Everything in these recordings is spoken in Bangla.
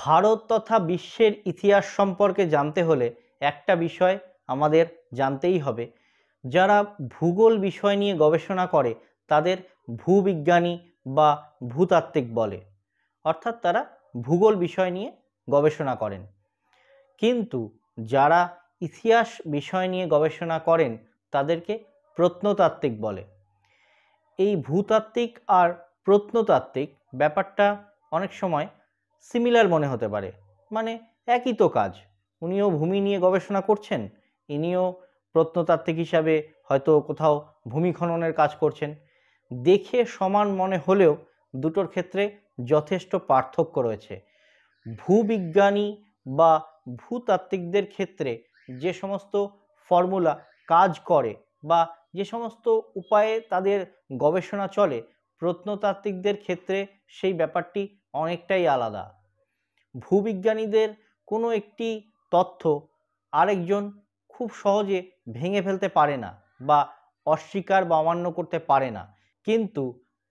ভারত তথা বিশ্বের ইতিহাস সম্পর্কে জানতে হলে একটা বিষয় আমাদের জানতেই হবে। যারা ভূগোল বিষয় নিয়ে গবেষণা করে তাদের ভূবিজ্ঞানী বা ভূতাত্ত্বিক বলে, অর্থাৎ তারা ভূগোল বিষয় নিয়ে গবেষণা করেন। কিন্তু যারা ইতিহাস বিষয় নিয়ে গবেষণা করেন তাদেরকে প্রত্নতাত্ত্বিক বলে। এই ভূতাত্ত্বিক আর প্রত্নতাত্ত্বিক ব্যাপারটা অনেক সময় সিমিলার মনে হতে পারে, মানে একই তো কাজ। উনিও ভূমি নিয়ে গবেষণা করছেন, ইনিও প্রত্নতাত্ত্বিক হিসাবে হয়তো কোথাও ভূমি খননের কাজ করছেন। দেখে সমান মনে হলেও দুটোর ক্ষেত্রে যথেষ্ট পার্থক্য রয়েছে। ভূবিজ্ঞানী বা ভূতাত্ত্বিকদের ক্ষেত্রে যে সমস্ত ফর্মুলা কাজ করে বা যে সমস্ত উপায়ে তাদের গবেষণা চলে, প্রত্নতাত্ত্বিকদের ক্ষেত্রে সেই ব্যাপারটি অনেকটাই আলাদা। ভূবিজ্ঞানীদের কোনো একটি তথ্য আরেকজন খুব সহজে ভেঙে ফেলতে পারে না বা অস্বীকার বা অমান্য করতে পারে না, কিন্তু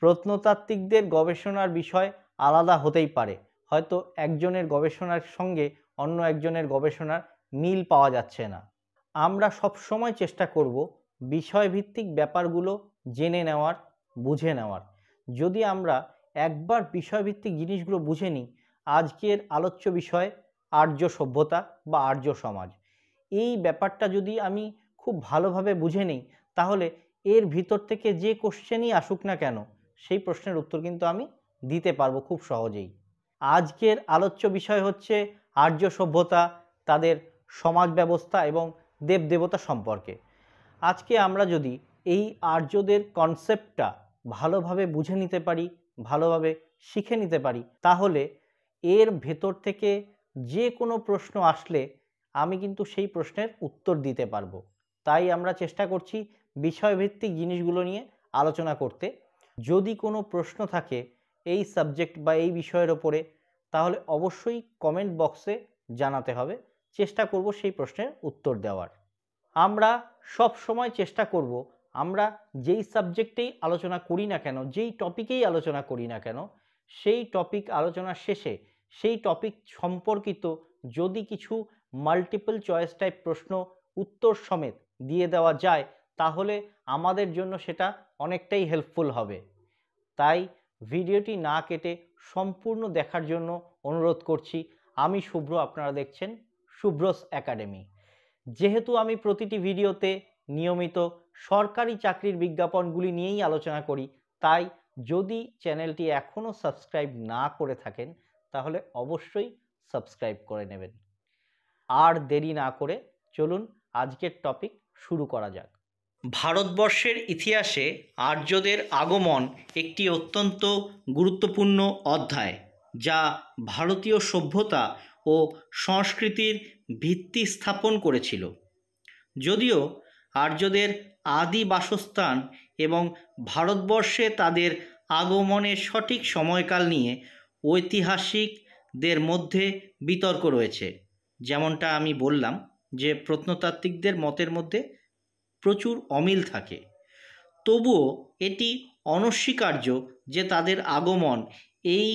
প্রত্নতাত্ত্বিকদের গবেষণার বিষয় আলাদা হতেই পারে। হয়তো একজনের গবেষণার সঙ্গে অন্য একজনের গবেষণার মিল পাওয়া যাচ্ছে না। আমরা সবসময় চেষ্টা করব বিষয়ভিত্তিক ব্যাপারগুলো জেনে নেওয়ার, বুঝে নেওয়ার। যদি আমরা একবার বিষয়ভিত্তিক জিনিসগুলো বুঝে নিই, আজকের আলোচ্য বিষয় আর্য সভ্যতা বা আর্য সমাজ, এই ব্যাপারটা যদি আমি খুব ভালোভাবে বুঝে নিই, তাহলে এর ভিতর থেকে যে কোশ্চেনই আসুক না কেন সেই প্রশ্নের উত্তর কিন্তু আমি দিতে পারবো খুব সহজেই। আজকের আলোচ্য বিষয় হচ্ছে আর্য সভ্যতা, তাদের সমাজ ব্যবস্থা এবং দেবদেবতা সম্পর্কে। আজকে আমরা যদি এই আর্যদের কনসেপ্টটা ভালোভাবে বুঝে নিতে পারি, ভালোভাবে শিখে নিতে পারি, তাহলে এর ভেতর থেকে যে কোনো প্রশ্ন আসলে আমি কিন্তু সেই প্রশ্নের উত্তর দিতে পারবো। তাই আমরা চেষ্টা করছি বিষয়ভিত্তিক জিনিসগুলো নিয়ে আলোচনা করতে। যদি কোনো প্রশ্ন থাকে এই সাবজেক্ট বা এই বিষয়ের ওপরে, তাহলে অবশ্যই কমেন্ট বক্সে জানাতে হবে। চেষ্টা করব সেই প্রশ্নের উত্তর দেওয়ার। আমরা সব সময় চেষ্টা করব আমরা যেই সাবজেক্টেই আলোচনা করি না কেন, যেই টপিকেই আলোচনা করি না কেন, সেই টপিক আলোচনার শেষে সেই টপিক সম্পর্কিত যদি কিছু মাল্টিপল চয়েস টাইপ প্রশ্ন উত্তর সমেত দিয়ে দেওয়া যায়, তাহলে আমাদের জন্য সেটা অনেকটাই হেল্পফুল হবে। তাই ভিডিওটি না কেটে সম্পূর্ণ দেখার জন্য অনুরোধ করছি। আমি শুভ্র, আপনারা দেখছেন শুভ্রস একাডেমি। যেহেতু আমি প্রতিটি ভিডিওতে নিয়মিত সরকারি চাকরির বিজ্ঞাপনগুলি নিয়েই আলোচনা করি, তাই যদি চ্যানেলটি এখনও সাবস্ক্রাইব না করে থাকেন তাহলে অবশ্যই সাবস্ক্রাইব করে নেবেন। আর দেরি না করে চলুন আজকের টপিক শুরু করা যাক। ভারতবর্ষের ইতিহাসে আর্যদের আগমন একটি অত্যন্ত গুরুত্বপূর্ণ অধ্যায়, যা ভারতীয় সভ্যতা ও সংস্কৃতির ভিত্তি স্থাপন করেছিল। যদিও আর্যদের আদি বাসস্থান এবং ভারতবর্ষে তাদের আগমনের সঠিক সময়কাল নিয়ে ঐতিহাসিকদের মধ্যে বিতর্ক রয়েছে। যেমনটা আমি বললাম যে প্রত্নতাত্ত্বিকদের মতের মধ্যে প্রচুর অমিল থাকে, তবুও এটি অনস্বীকার্য যে তাদের আগমন এই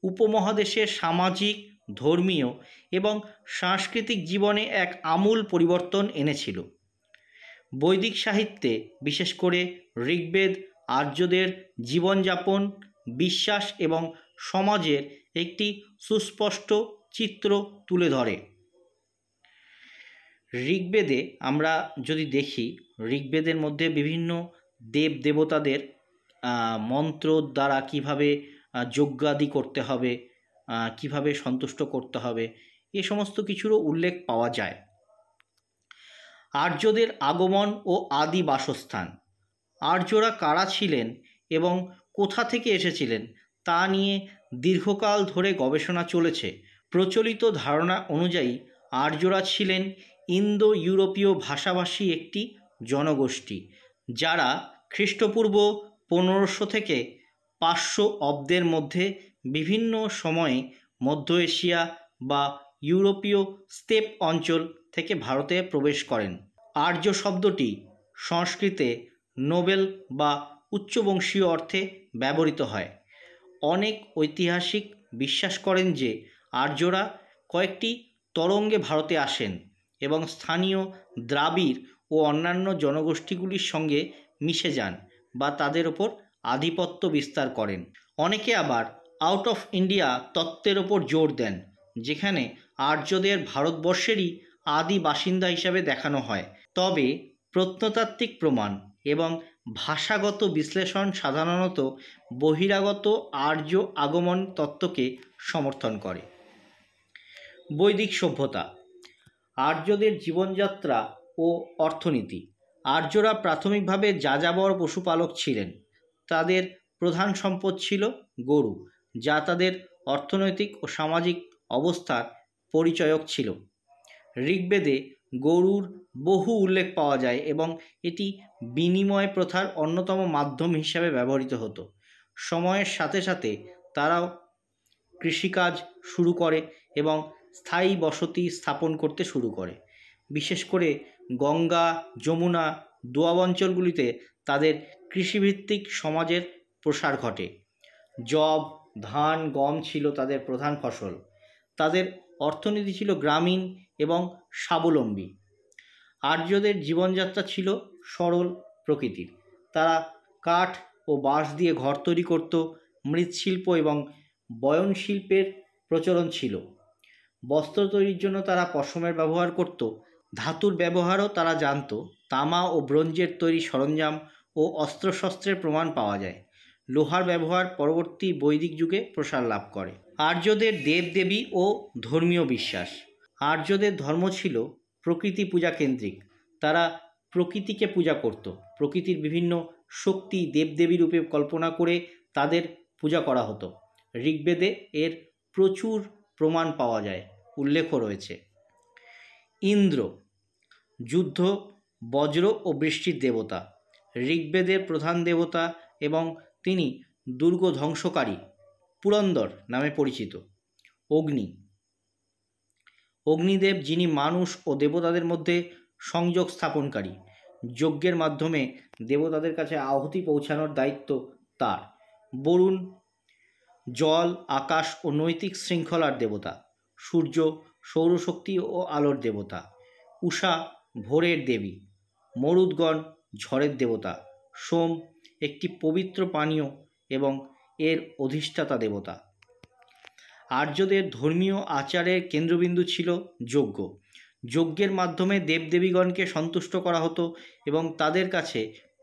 উপমহাদেশের সামাজিক, ধর্মীয় এবং সাংস্কৃতিক জীবনে এক আমূল পরিবর্তন এনেছিল। বৈদিক সাহিত্যে, বিশেষ করে ঋগ্বেদ, আর্যদের জীবনযাপন, বিশ্বাস এবং সমাজের একটি সুস্পষ্ট চিত্র তুলে ধরে। ঋগ্বেদে আমরা যদি দেখি, ঋগ্বেদের মধ্যে বিভিন্ন দেব দেবতাদের মন্ত্র দ্বারা কিভাবে যজ্ঞাদি করতে হবে, কিভাবে সন্তুষ্ট করতে হবে, এ সমস্ত কিছুরও উল্লেখ পাওয়া যায়। আর্যদের আগমন ও আদি বাসস্থান। আর্যরা কারা ছিলেন এবং কোথা থেকে এসেছিলেন তা নিয়ে দীর্ঘকাল ধরে গবেষণা চলেছে। প্রচলিত ধারণা অনুযায়ী আর্যরা ছিলেন ইন্দো ইউরোপীয় ভাষাভাষী একটি জনগোষ্ঠী, যারা খ্রিস্টপূর্ব 1500 থেকে 500 অব্দের মধ্যে বিভিন্ন সময়ে মধ্য এশিয়া বা ইউরোপীয় স্টেপ অঞ্চল থেকে ভারতে প্রবেশ করেন। আর্য শব্দটি সংস্কৃতে নোবেল বা উচ্চবংশীয় অর্থে ব্যবহৃত হয়। অনেক ঐতিহাসিক বিশ্বাস করেন যে আর্যরা কয়েকটি তরঙ্গে ভারতে আসেন এবং স্থানীয় দ্রাবিড় ও অন্যান্য জনগোষ্ঠীগুলির সঙ্গে মিশে যান বা তাদের ওপর আধিপত্য বিস্তার করেন। অনেকে আবার আউট অফ ইন্ডিয়া তত্ত্বের ওপর জোর দেন, যেখানে আর্যদের ভারতবর্ষেরই আদি বাসিন্দা হিসাবে দেখানো হয়। তবে প্রত্নতাত্ত্বিক প্রমাণ এবং ভাষাগত বিশ্লেষণ সাধারণত বহিরাগত আর্য আগমন তত্ত্বকে সমর্থন করে। বৈদিক সভ্যতা, আর্যদের জীবনযাত্রা ও অর্থনীতি। আর্যরা প্রাথমিকভাবে যাযাবর পশুপালক ছিলেন। তাদের প্রধান সম্পদ ছিল গরু, যা তাদের অর্থনৈতিক ও সামাজিক অবস্থার পরিচয়ক ছিল। ঋগ্বেদে গরুর বহু উল্লেখ পাওয়া যায় এবং এটি বিনিময় প্রথার অন্যতম মাধ্যম হিসাবে ব্যবহৃত হতো। সময়ের সাথে সাথে তারাও কৃষিকাজ শুরু করে এবং স্থায়ী বসতি স্থাপন করতে শুরু করে। বিশেষ করে গঙ্গা, যমুনা, দোয়াব অঞ্চলগুলিতে তাদের কৃষিভিত্তিক সমাজের প্রসার ঘটে। যব, ধান, গম ছিল তাদের প্রধান ফসল। তাদের অর্থনীতি ছিল গ্রামীণ এবং স্বাবলম্বী। আর্যদের জীবনযাত্রা ছিল সরল প্রকৃতির। তারা কাঠ ও বাঁশ দিয়ে ঘর তৈরি করত। মৃৎশিল্প এবং বয়নশিল্পের প্রচলন ছিল। বস্ত্র তৈরির জন্য তারা পশমের ব্যবহার করত। ধাতুর ব্যবহারও তারা জানত। তামা ও ব্রোঞ্জের তৈরি সরঞ্জাম ও অস্ত্রশস্ত্রের প্রমাণ পাওয়া যায়। লোহার ব্যবহার পরবর্তী বৈদিক যুগে প্রসার লাভ করে। আর্যদের দেবদেবী ও ধর্মীয় বিশ্বাস। আর্যদের ধর্ম ছিল প্রকৃতি পূজা কেন্দ্রিক। তারা প্রকৃতিকে পূজা করত। প্রকৃতির বিভিন্ন শক্তি দেবদেবী রূপে কল্পনা করে তাদের পূজা করা হতো। ঋগ্বেদে এর প্রচুর প্রমাণ পাওয়া যায়, উল্লেখও রয়েছে। ইন্দ্র, যুদ্ধ, বজ্র ও বৃষ্টির দেবতা। ঋগ্বেদের প্রধান দেবতা এবং তিনি দুর্গ ধ্বংসকারী পুরন্দর নামে পরিচিত। অগ্নি, অগ্নিদেব যিনি মানুষ ও দেবতাদের মধ্যে সংযোগ স্থাপনকারী। যজ্ঞের মাধ্যমে দেবতাদের কাছে আহুতি পৌঁছানোর দায়িত্ব তার। বরুণ, জল, আকাশ ও নৈতিক শৃঙ্খলার দেবতা। সূর্য, সৌরশক্তি ও আলোর দেবতা। উষা, ভোরের দেবী। মরুদ্গণ, ঝড়ের দেবতা। সোম, একটি পবিত্র পানীয় এবং এর অধিষ্ঠাতা দেবতা। আর্যদের ধর্মীয় আচারের কেন্দ্রবিন্দু ছিল যজ্ঞ। যজ্ঞের মাধ্যমে দেবদেবীগণকে সন্তুষ্ট করা হতো এবং তাদের কাছে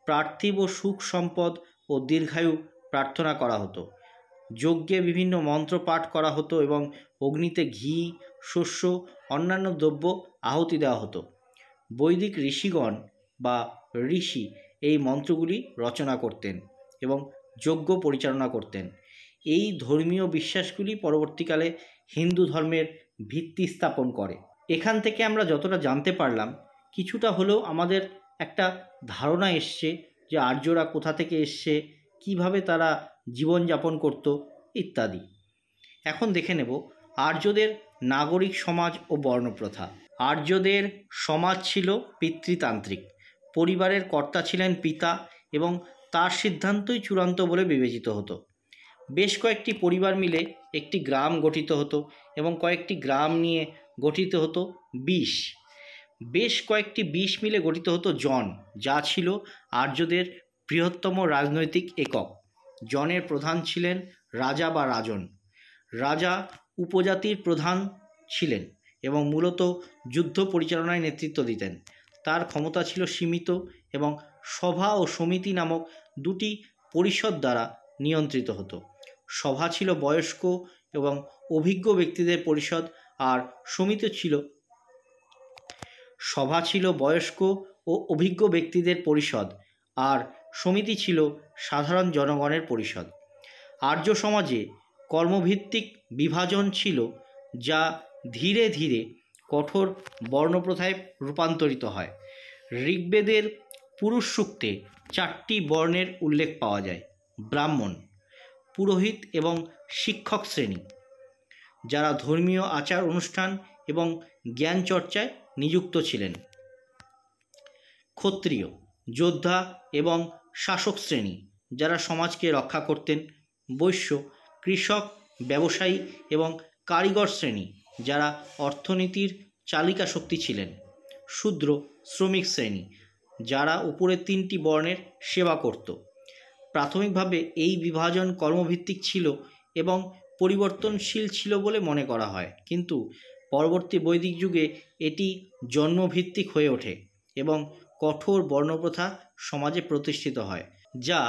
পার্থিব সুখ সম্পদ ও দীর্ঘায়ু প্রার্থনা করা হতো। যজ্ঞে বিভিন্ন মন্ত্র পাঠ করা হতো এবং অগ্নিতে ঘি, শস্য, অন্যান্য দ্রব্য আহুতি দেওয়া হতো। বৈদিক ঋষিগণ বা ঋষি এই মন্ত্রগুলি রচনা করতেন এবং যজ্ঞ পরিচালনা করতেন। এই ধর্মীয় বিশ্বাসগুলি পরবর্তীকালে হিন্দু ধর্মের ভিত্তি স্থাপন করে। এখান থেকে আমরা যতটা জানতে পারলাম, কিছুটা হলেও আমাদের একটা ধারণা এসছে যে আর্যরা কোথা থেকে এসছে, কিভাবে তারা জীবনযাপন করত ইত্যাদি। এখন দেখে নেব আর্যদের নাগরিক সমাজ ও বর্ণপ্রথা। আর্যদের সমাজ ছিল পিতৃতান্ত্রিক। পরিবারের কর্তা ছিলেন পিতা এবং তার সিদ্ধান্তই চূড়ান্ত বলে বিবেচিত হতো। বেশ কয়েকটি পরিবার মিলে একটি গ্রাম গঠিত হতো এবং কয়েকটি গ্রাম নিয়ে গঠিত হতো বিশ। বেশ কয়েকটি বিশ মিলে গঠিত হতো জন, যা ছিল আর্যদের বৃহত্তম রাজনৈতিক একক। জনের প্রধান ছিলেন রাজা বা রাজন। রাজা উপজাতির প্রধান ছিলেন এবং মূলত যুদ্ধ পরিচালনায় নেতৃত্ব দিতেন। তার ক্ষমতা ছিল সীমিত এবং সভা ও সমিতি নামক দুটি পরিষদ দ্বারা নিয়ন্ত্রিত হতো। সভা ছিল বয়স্ক এবং অভিজ্ঞ ব্যক্তিদের পরিষদ আর সমিতি ছিল সাধারণ জনগণের পরিষদ। আর্য সমাজে কর্মভিত্তিক বিভাজন ছিল, যা ধীরে ধীরে কঠোর বর্ণপ্রথায় রূপান্তরিত হয়। ঋগ্বেদের পুরুষ সূক্তে 4টি বর্ণের উল্লেখ পাওয়া যায়: ব্রাহ্মণ, পুরোহিত এবং শিক্ষক শ্রেণী, যারা ধর্মীয় আচার অনুষ্ঠান এবং জ্ঞান চর্চায় নিযুক্ত ছিলেন। ক্ষত্রিয়, যোদ্ধা এবং শাসক শ্রেণী, যারা সমাজকে রক্ষা করতেন। বৈশ্য, কৃষক, ব্যবসায়ী এবং কারিগর শ্রেণী, যারা অর্থনীতির চালিকা শক্তি ছিলেন। শূদ্র, শ্রমিক শ্রেণী, যারা উপরের তিনটি বর্ণের সেবা করত। প্রাথমিকভাবে এই বিভাজন কর্মভিত্তিক ছিল এবং পরিবর্তনশীল ছিল বলে মনে করা হয়, কিন্তু পরবর্তী বৈদিক যুগে এটি জন্মভিত্তিক হয়ে ওঠে এবং কঠোর বর্ণপ্রথা সমাজে প্রতিষ্ঠিত হয়, যা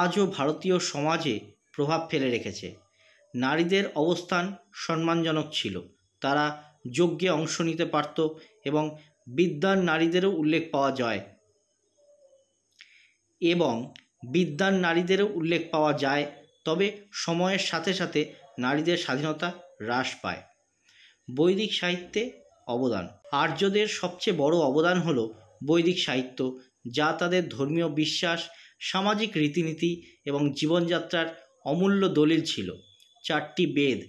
আজও ভারতীয় সমাজে প্রভাব ফেলে রেখেছে। নারীদের অবস্থান সম্মানজনক ছিল, তারা যজ্ঞে অংশ নিতে পারত এবং বিদ্বান নারীদেরও উল্লেখ পাওয়া যায়, তবে সময়ের সাথে সাথে নারীদের স্বাধীনতা হ্রাস পায়। বৈদিক সাহিত্যে অবদান। আর্যদের সবচেয়ে বড় অবদান হল বৈদিক সাহিত্য, যা তাদের ধর্মীয় বিশ্বাস, সামাজিক রীতিনীতি এবং জীবনযাত্রার অমূল্য দলিল ছিল। 4টি বেদ,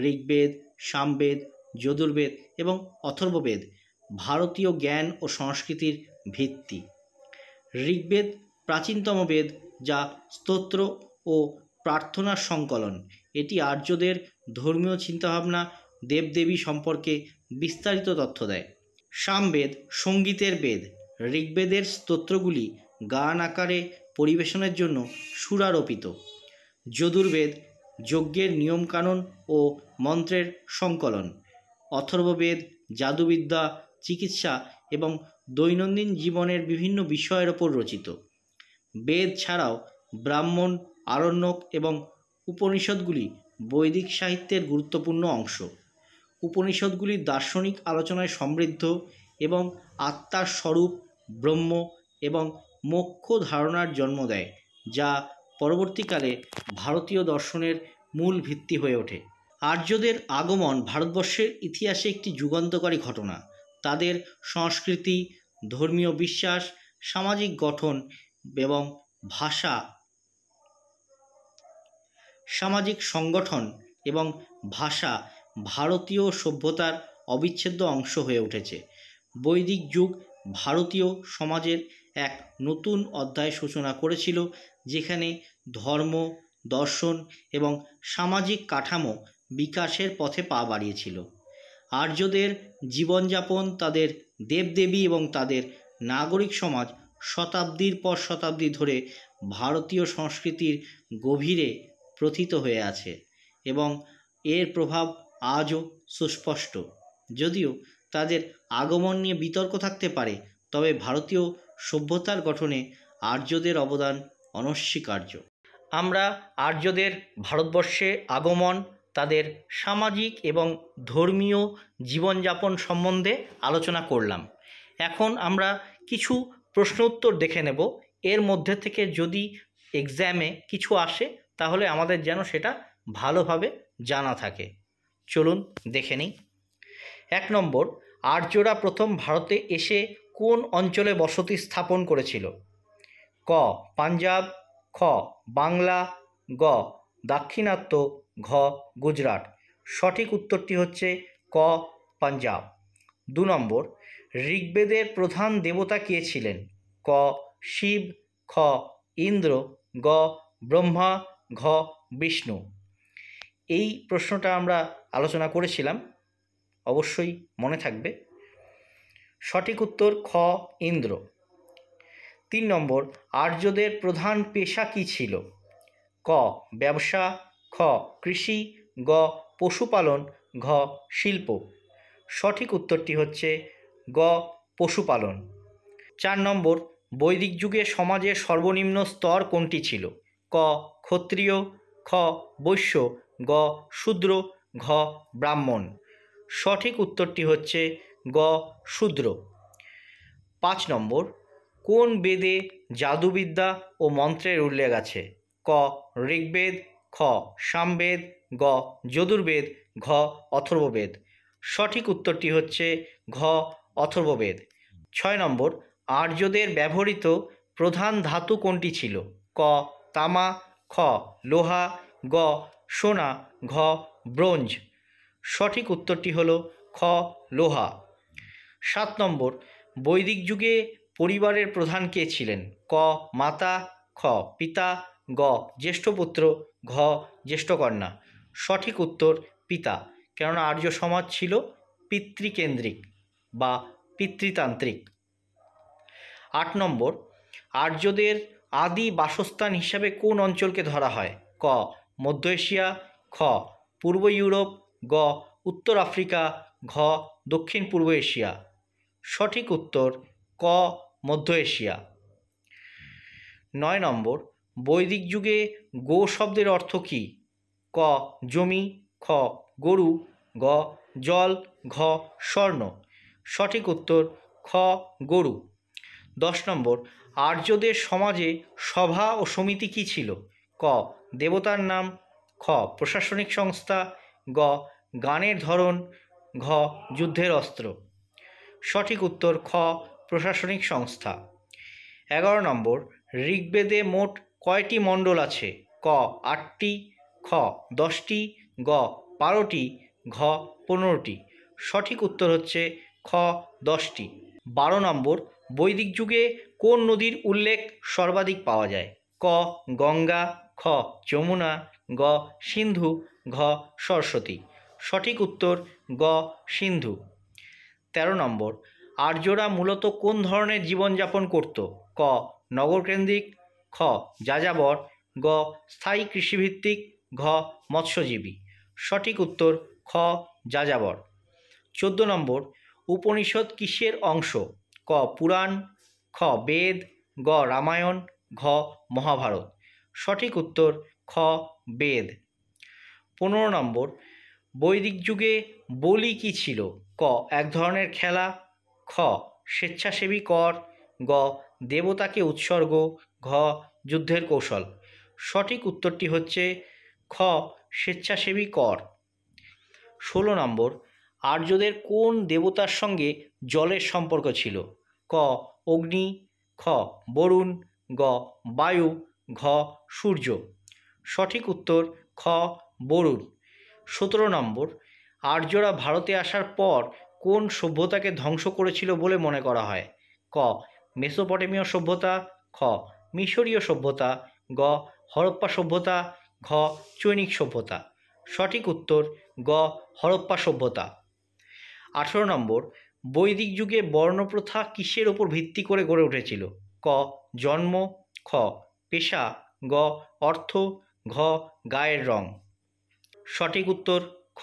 ঋগ্বেদ, সামবেদ, যজুর্বেদ এবং অথর্ববেদ ভারতীয় জ্ঞান ও সংস্কৃতির ভিত্তি। ঋগ্বেদ প্রাচীনতম বেদ, যা স্তোত্র ও প্রার্থনার সংকলন। এটি আর্যদের ধর্মীয় চিন্তাভাবনা, দেবদেবী সম্পর্কে বিস্তারিত তথ্য দেয়। সামবেদ সঙ্গীতের বেদ, ঋগ্বেদের স্তোত্রগুলি গান আকারে পরিবেশনের জন্য সুরারোপিত। যজুর্বেদ যজ্ঞের নিয়মকানুন ও মন্ত্রের সংকলন। অথর্ববেদ জাদুবিদ্যা, চিকিৎসা এবং দৈনন্দিন জীবনের বিভিন্ন বিষয়ের ওপর রচিত। বেদ ছাড়াও ব্রাহ্মণ, আরণ্যক এবং উপনিষদগুলি বৈদিক সাহিত্যের গুরুত্বপূর্ণ অংশ। উপনিষদগুলি দার্শনিক আলোচনায় সমৃদ্ধ এবং আত্মার স্বরূপ, ব্রহ্ম এবং মোক্ষ ধারণার জন্ম দেয়, যা পরবর্তীকালে ভারতীয় দর্শনের মূল ভিত্তি হয়ে ওঠে। আর্যদের আগমন ভারতবর্ষের ইতিহাসে একটি যুগান্তকারী ঘটনা। তাদের সংস্কৃতি, ধর্মীয় বিশ্বাস, সামাজিক গঠন এবং সামাজিক সংগঠন এবং ভাষা ভারতীয় সভ্যতার অবিচ্ছেদ্য অংশ হয়ে উঠেছে। বৈদিক যুগ ভারতীয় সমাজের এক নতুন অধ্যায় সূচনা করেছিল, যেখানে ধর্ম, দর্শন এবং সামাজিক কাঠামো বিকাশের পথে পা বাড়িয়েছিল। আর্যদের জীবনযাপন, তাদের দেবদেবী এবং তাদের নাগরিক সমাজ শতাব্দীর পর শতাব্দী ধরে ভারতীয় সংস্কৃতির গভীরে প্রথিত হয়ে আছে এবং এর প্রভাব আজও সুস্পষ্ট। যদিও তাদের আগমন নিয়ে বিতর্ক থাকতে পারে, তবে ভারতীয় সভ্যতার গঠনে আর্যদের অবদান অনস্বীকার্য। আমরা আর্যদের ভারতবর্ষে আগমন, তাদের সামাজিক এবং ধর্মীয় জীবনযাপন সম্বন্ধে আলোচনা করলাম। এখন আমরা কিছু প্রশ্ন উত্তর দেখে নেব। এর মধ্যে থেকে যদি এক্সামে কিছু আসে তাহলে আমাদের যেন সেটা ভালোভাবে জানা থাকে। চলুন দেখে নিই। 1 নম্বর, আর্যরা প্রথম ভারতে এসে কোন অঞ্চলে বসতি স্থাপন করেছিল? ক পাঞ্জাব, খ বাংলা, গ দাক্ষিণাত্য, ঘ গুজরাট। সঠিক উত্তরটি হচ্ছে ক পাঞ্জাব। 2 নম্বর, ঋগ্বেদের প্রধান দেবতা কে ছিলেন? ক শিব, খ ইন্দ্র, গ ব্রহ্মা, ঘ বিষ্ণু। এই প্রশ্নটা আমরা আলোচনা করেছিলাম, অবশ্যই মনে থাকবে। সঠিক উত্তর খ ইন্দ্র। 3 নম্বর, আর্যদের প্রধান পেশা কী ছিল? ক ব্যবসা, খ কৃষি, গ পশুপালন, ঘ শিল্প। সঠিক উত্তরটি হচ্ছে গ পশুপালন। 4 নম্বর, বৈদিক যুগে সমাজের সর্বনিম্ন স্তর কোনটি ছিল? ক ক্ষত্রিয়, খ বৈশ্য, গ শূদ্র, ঘ ব্রাহ্মণ। সঠিক উত্তরটি হচ্ছে গ শূদ্র। 5 নম্বর, কোন বেদে জাদুবিদ্যা ও মন্ত্রের উল্লেখ আছে? ক ঋগ্বেদ, খ সামবেদ, গ যজুর্বেদ, ঘ অথর্ববেদ। সঠিক উত্তরটি হচ্ছে ঘ অথর্ববেদ। 6 নম্বর, আর্যদের ব্যবহৃত প্রধান ধাতু কোনটি ছিল? ক তামা, খ লোহা, গ সোনা, ঘ ব্রোঞ্জ। সঠিক উত্তরটি হল খ লোহা। 7 নম্বর, বৈদিক যুগে পরিবারের প্রধান কে ছিলেন? ক মাতা, খ পিতা, গ জ্যেষ্ঠপুত্র, ঘ জ্যেষ্ঠকন্যা। সঠিক উত্তর পিতা। কেননা আর্য সমাজ ছিল পিতৃকেন্দ্রিক বা পিতৃতান্ত্রিক। 8 নম্বর, আর্যদের আদি বাসস্থান হিসাবে কোন অঞ্চলকে ধরা হয়? ক মধ্য এশিয়া, খ পূর্ব ইউরোপ, গ উত্তর আফ্রিকা, ঘ দক্ষিণ পূর্ব এশিয়া। সঠিক উত্তর ক মধ্য এশিয়া। 9 নম্বর, বৈদিক যুগে গো শব্দের অর্থ কী? ক জমি, খ গরু, গ জল, ঘ স্বর্ণ। সঠিক উত্তর খ গরু। 10 নম্বর, আর্যদের সমাজে সভা ও সমিতি কী ছিল? ক দেবতার নাম, খ প্রশাসনিক সংস্থা, গ গানের ধরন, ঘ যুদ্ধের অস্ত্র। সঠিক উত্তর খ প্রশাসনিক সংস্থা। 11 নম্বর, ঋগ্বেদে মোট কয়টি মণ্ডল আছে? ক 8টি, খ 10টি, গ 12টি, ঘ 15টি। সঠিক উত্তর হচ্ছে খ 10টি। 12 নম্বর, বৈদিক যুগে কোন নদীর উল্লেখ সর্বাধিক পাওয়া যায়? ক গঙ্গা, খ যমুনা, গ সিন্ধু, ঘ সরস্বতী। সঠিক উত্তর গ সিন্ধু। 13 নম্বর, আর্যরা মূলত কোন ধরনের জীবনযাপন করত? ক নগরকেন্দ্রিক, খ যাযাবর, গ স্থায়ী কৃষিভিত্তিক, ঘ মৎস্যজীবী। সঠিক উত্তর খ যাযাবর। 14 নম্বর, উপনিষদ কিসের অংশ? ক পুরাণ, খ বেদ, গ রামায়ণ, ঘ মহাভারত। সঠিক উত্তর খ বেদ। 15 নম্বর, বৈদিক যুগে বলি কী ছিল? ক এক ধরনের খেলা, খ স্বেচ্ছাসেবী কর, গ দেবতাকে উৎসর্গ, ঘ যুদ্ধের কৌশল। সঠিক উত্তরটি হচ্ছে খ স্বেচ্ছাসেবী কর। 16 নম্বর, আর্যদের কোন দেবতার সঙ্গে জলের সম্পর্ক ছিল? ক অগ্নি, খ বরুণ, গ বায়ু, ঘ সূর্য। সঠিক উত্তর খ বরুণ। 17 নম্বর, আর্যরা ভারতে আসার পর কোন সভ্যতাকে ধ্বংস করেছিল বলে মনে করা হয়? ক মেসোপটেমীয় সভ্যতা, খ মিশরীয় সভ্যতা, গ হরপ্পা সভ্যতা, ঘ চৈনিক সভ্যতা। সঠিক উত্তর গ হরপ্পা সভ্যতা। 18 নম্বর, বৈদিক যুগে বর্ণপ্রথা কিসের ওপর ভিত্তি করে গড়ে উঠেছিল? ক জন্ম, খ পেশা, গ অর্থ, ঘ গায়ের রং। সঠিক উত্তর খ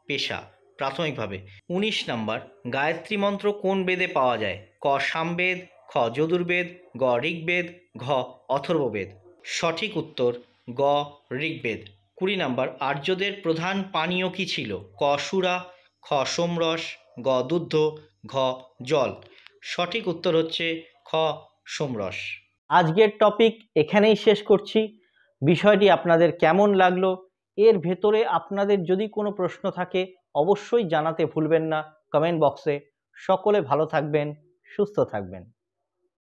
পেশা, প্রাথমিকভাবে। 19 নম্বর, গায়ত্রী মন্ত্র কোন বেদে পাওয়া যায়? ক সামবেদ, খ যজুর্বেদ, গ ঋগ্বেদ, ঘ অথর্ববেদ। সঠিক উত্তর গ ঋগ্বেদ। 20 নম্বর, আর্যদের প্রধান পানীয় কী ছিল? ক সুরা, খ সোমরস, গ দুগ্ধ, ঘ জল। সঠিক উত্তর হচ্ছে খ সোমরস। আজকের টপিক এখানেই শেষ করছি। বিষয়টি আপনাদের কেমন লাগলো? এর ভেতরে আপনাদের যদি কোনো প্রশ্ন থাকে অবশ্যই জানাতে ভুলবেন না কমেন্ট বক্সে। সকলে ভালো থাকবেন, সুস্থ থাকবেন।